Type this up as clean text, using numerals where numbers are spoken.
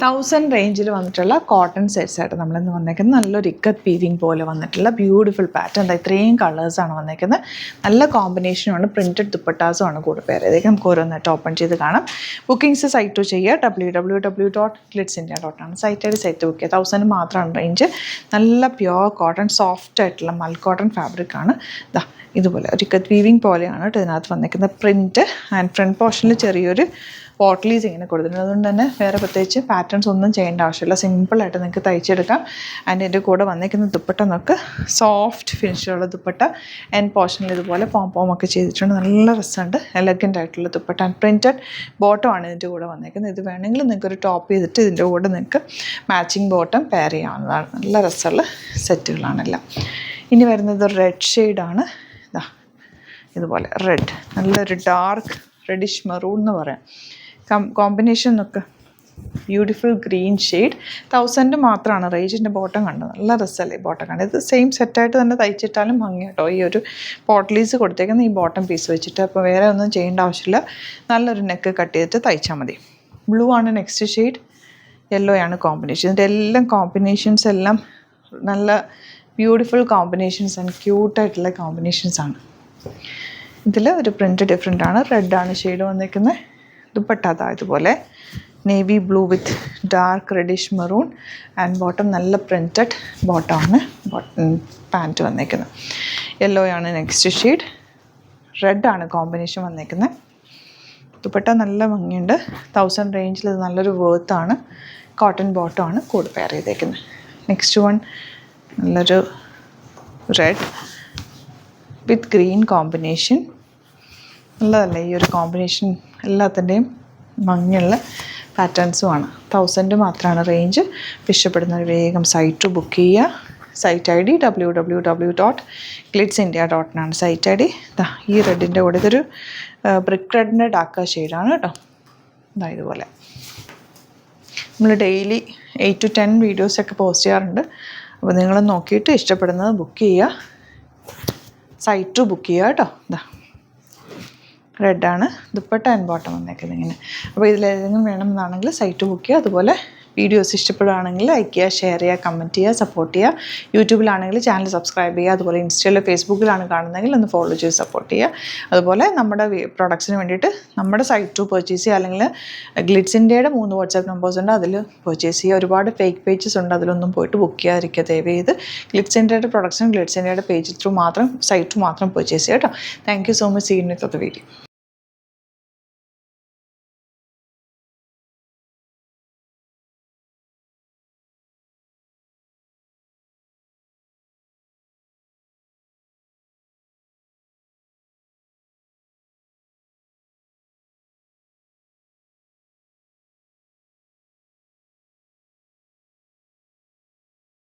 1000 റേഞ്ചിൽ വന്നിട്ടുള്ള cotton sets ആയിട്ട് നമ്മളിന്ന് വന്നേക്കുന്നത്. നല്ലൊരു ഇക്കത്ത് വീവിങ് പോലെ വന്നിട്ടുള്ള ബ്യൂട്ടിഫുൾ പാറ്റേൺ. എന്താ ഇത്രയും കളേഴ്സാണ് വന്നേക്കുന്നത്. നല്ല കോമ്പിനേഷനുമാണ്. പ്രിൻറ്റഡ് ദുപ്പട്ടാസുമാണ് കൂടെ പേര്. ഇതൊക്കെ നമുക്ക് ഓരോന്നായിട്ട് ഓപ്പൺ ചെയ്ത് കാണാം. ബുക്കിംഗ്സ് സൈറ്റ് ചെയ്യുക www.glitzindia.com ആണ് സൈറ്റ് ബുക്ക് ചെയ്യുക. 1000 മാത്രമാണ് റേഞ്ച്. നല്ല പ്യുവർ കോട്ടൺ സോഫ്റ്റ് ആയിട്ടുള്ള മൽ കോട്ടൺ ഫാബ്രിക്കാണ്. ഇതാ ഇതുപോലെ ഒരു ഇക്കത്ത് വീവിങ് പോലെയാണ് ഇതിനകത്ത് വന്നേക്കുന്ന പ്രിൻറ്റ്. ആൻഡ് ഫ്രണ്ട് പോർഷനിൽ ചെറിയൊരു പോട്ട്ലീസ് ഇങ്ങനെ കൊടുത്തിട്ടുണ്ട്. അതുകൊണ്ട് തന്നെ വേറെ പ്രത്യേകിച്ച് പാറ്റേൺസ് ഒന്നും ചെയ്യേണ്ട ആവശ്യമില്ല. സിമ്പിളായിട്ട് നിങ്ങൾക്ക് തയ്ച്ചെടുക്കാം. ആൻഡ് എൻ്റെ കൂടെ വന്നിരിക്കുന്ന ദുപ്പട്ട നമുക്ക് സോഫ്റ്റ് ഫിനിഷുള്ള ദുപ്പട്ട. എൻഡ് പോർഷനിൽ ഇതുപോലെ പോം ചെയ്തിട്ടുണ്ട്. നല്ല രസമുണ്ട്. എലഗൻ്റ് ആയിട്ടുള്ള ദുപ്പട്ട. ആൻഡ് പ്രിൻറ്റഡ് ബോട്ടം ആണ് ഇതിൻ്റെ കൂടെ വന്നിരിക്കുന്നത്. ഇത് വേണമെങ്കിൽ നിങ്ങൾക്കൊരു ടോപ്പ് ചെയ്തിട്ട് ഇതിൻ്റെ കൂടെ നിങ്ങൾക്ക് മാച്ചിങ് ബോട്ടം പെയർ ചെയ്യാവുന്നതാണ്. നല്ല രസമുള്ള സെറ്റുകളാണെല്ലാം. ഇനി വരുന്നത് റെഡ് ഷെയ്ഡാണ്. ഇതാ ഇതുപോലെ റെഡ്, നല്ലൊരു ഡാർക്ക് റെഡിഷ് മെറൂൺ എന്ന് പറയാം. കോമ്പിനേഷൻ നോക്ക്, ബ്യൂട്ടിഫുൾ ഗ്രീൻ ഷെയ്ഡ്. 1000 മാത്രമാണ് റേഞ്ചിൻ്റെ. ബോട്ടം കണ്ടത് നല്ല രസമല്ലേ ബോട്ടം കണ്ടത്. ഇത് സെയിം സെറ്റായിട്ട് തന്നെ തയ്ച്ചിട്ടാലും ഭംഗി കേട്ടോ. ഈ ഒരു പോട്ട്ലീസ് കൊടുത്തേക്കുന്ന ഈ ബോട്ടം പീസ് വെച്ചിട്ട്. അപ്പോൾ വേറെ ഒന്നും ചെയ്യേണ്ട ആവശ്യമില്ല. നല്ലൊരു നെക്ക് കട്ട് ചെയ്തിട്ട് തയ്ച്ചാൽ മതി. ബ്ലൂ ആണ് നെക്സ്റ്റ് ഷെയ്ഡ്. യെല്ലോ ആണ് കോമ്പിനേഷൻ. ഇതിൻ്റെ എല്ലാം കോമ്പിനേഷൻസ് എല്ലാം നല്ല ബ്യൂട്ടിഫുൾ കോമ്പിനേഷൻസ് ആൻഡ് ക്യൂട്ടായിട്ടുള്ള കോമ്പിനേഷൻസ് ആണ്. ഇതിൽ ഒരു പ്രിൻറ്റ് ഡിഫറെൻ്റ് ആണ്. റെഡാണ് ഷെയ്ഡ് വന്നിരിക്കുന്നത്. ദുപ്പട്ട അതാ ഇതുപോലെ navy blue with dark reddish maroon. And bottom നല്ല പ്രിൻറ്റഡ് ബോട്ടമാണ്. പാൻറ്റ് വന്നിരിക്കുന്നത്. യെല്ലോ ആണ് നെക്സ്റ്റ് ഷെയ്ഡ്. റെഡാണ് കോമ്പിനേഷൻ വന്നിരിക്കുന്നത്. ദുപ്പട്ട നല്ല ഭംഗിയുണ്ട്. 1000 റേഞ്ചിൽ ഇത് നല്ലൊരു വേർത്താണ്. കോട്ടൺ ബോട്ടമാണ് കൂടെ പെയർ ചെയ്തേക്കുന്നത്. നെക്സ്റ്റ് വൺ നല്ലൊരു റെഡ് വിത്ത് ഗ്രീൻ കോമ്പിനേഷൻ. നല്ലതല്ലേ ഈ ഒരു കോമ്പിനേഷൻ. എല്ലാത്തിൻ്റെയും ഭംഗിയുള്ള പാറ്റേൺസുമാണ്. 1000 മാത്രമാണ് റേഞ്ച്. ഇഷ്ടപ്പെടുന്നവർ വേഗം സൈറ്റ് ബുക്ക് ചെയ്യുക. സൈറ്റ് ID www.glitzindia.com ആണ് സൈറ്റ് ID. ഈ റെഡിൻ്റെ കൂടെ ഇതൊരു ബ്രിക്ക് റെഡിൻ്റെ ഡാർക്ക് ഷെയ്ഡാണ് കേട്ടോ. ഇതാ ഇതുപോലെ നമ്മൾ ഡെയിലി 8 to 10 വീഡിയോസൊക്കെ പോസ്റ്റ് ചെയ്യാറുണ്ട്. അപ്പോൾ നിങ്ങൾ നോക്കിയിട്ട് ഇഷ്ടപ്പെടുന്നത് ബുക്ക് ചെയ്യുക. സൈറ്റ് ബുക്ക് ചെയ്യുക കേട്ടോ. ഇതാ റെഡാണ് ദുപ്പട്ട ആൻഡ് ബോട്ടം വന്നേക്കുന്നത് ഇങ്ങനെ. അപ്പോൾ ഇതിലേതെങ്കിലും വേണമെന്നാണെങ്കിൽ സൈറ്റ് ബുക്ക് ചെയ്യുക. അതുപോലെ വീഡിയോസ് ഇഷ്ടപ്പെടുകയാണെങ്കിൽ ലൈക്ക് ചെയ്യുക, ഷെയർ ചെയ്യുക, കമൻറ്റ് ചെയ്യുക, സപ്പോർട്ട് ചെയ്യുക. യൂട്യൂബിലാണെങ്കിൽ ചാനൽ സബ്സ്ക്രൈബ് ചെയ്യുക. അതുപോലെ ഇൻസ്റ്റയിലോ ഫേസ്ബുക്കിലാണ് കാണുന്നതെങ്കിൽ ഒന്ന് ഫോളോ ചെയ്ത് സപ്പോർട്ട് ചെയ്യുക. അതുപോലെ നമ്മുടെ പ്രൊഡക്ട്സിന് വേണ്ടിയിട്ട് നമ്മുടെ സൈറ്റ് പർച്ചേസ് ചെയ്യുക. അല്ലെങ്കിൽ ഗ്ലിറ്റ്സ് ഇന്ത്യയുടെ 3 വാട്സാപ്പ് നമ്പേഴ്സ് ഉണ്ട്, അതിൽ പർച്ചേസ് ചെയ്യുക. ഒരുപാട് ഫേക്ക് പേജസ് ഉണ്ട്, അതിലൊന്നും പോയിട്ട് ബുക്ക് ചെയ്യാതിരിക്കുക ദയവ് ചെയ്ത്. ഗ്ലിറ്റ്സ് ഇന്ത്യയുടെ പ്രൊഡക്ട്സിനും ഗ്ലിറ്റ്സ് ഇന്ത്യയുടെ പേജ് ത്രൂ മാത്രം സൈറ്റ് മാത്രം പർച്ചേസ് ചെയ്യുക കേട്ടോ. Thank you so much. See you in the video.